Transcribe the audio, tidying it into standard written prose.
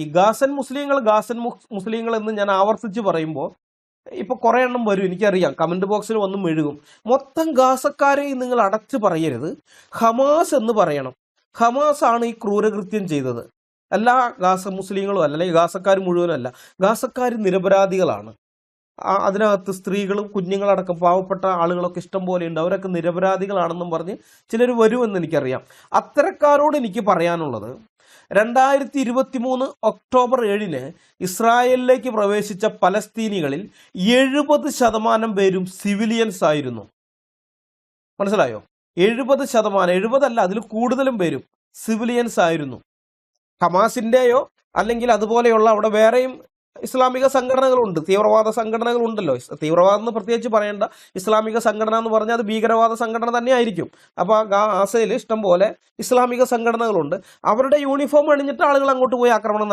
ഈ ഗാസൻ മുസ്ലിങ്ങൾ എന്ന് ഞാൻ ആവർത്തിച്ച് പറയുമ്പോൾ ഇപ്പൊ കുറെ എണ്ണം വരും, എനിക്കറിയാം, കമന്റ് ബോക്സിൽ വന്നും മെഴുകും. മൊത്തം ഗാസക്കാരെയും നിങ്ങൾ അടച്ചു പറയരുത്, ഹമാസ് എന്ന് പറയണം. ഹമാസ് ആണ് ഈ ക്രൂരകൃത്യം ചെയ്തത്, എല്ലാ മുസ്ലിങ്ങളും അല്ല, അല്ലെങ്കിൽ ഗാസക്കാർ മുഴുവനും അല്ല. ഗാസക്കാർ നിരപരാധികളാണ്. അതിനകത്ത് സ്ത്രീകളും കുഞ്ഞുങ്ങളടക്കം പാവപ്പെട്ട ആളുകളൊക്കെ ഇഷ്ടം പോലെ ഉണ്ട്. അവരൊക്കെ നിരപരാധികളാണെന്നും പറഞ്ഞ് ചിലർ വരുമെന്ന് എനിക്കറിയാം. അത്തരക്കാരോട് എനിക്ക് പറയാനുള്ളത്, 2023 ഒക്ടോബർ 7 ഇസ്രായേലിലേക്ക് പ്രവേശിച്ച പലസ്തീനികളിൽ 70% പേരും സിവിലിയൻസ് ആയിരുന്നു. മനസ്സിലായോ? 70%, 70 അതിൽ കൂടുതലും പേരും സിവിലിയൻസ് ആയിരുന്നു. ഹമാസിൻ്റെയോ അല്ലെങ്കിൽ അതുപോലെയുള്ള അവിടെ വേറെയും ഇസ്ലാമിക സംഘടനകളുണ്ട്, തീവ്രവാദ സംഘടനകളുണ്ടല്ലോ. തീവ്രവാദം എന്ന് പ്രത്യേകിച്ച് പറയേണ്ട, ഇസ്ലാമിക സംഘടന എന്ന് പറഞ്ഞാൽ അത് ഭീകരവാദ സംഘടന തന്നെ ആയിരിക്കും. അപ്പോൾ ഗാസയിൽ ഇഷ്ടം പോലെ ഇസ്ലാമിക സംഘടനകളുണ്ട്. അവരുടെ യൂണിഫോം അണിഞ്ഞിട്ട് ആളുകൾ അങ്ങോട്ട് പോയി ആക്രമണം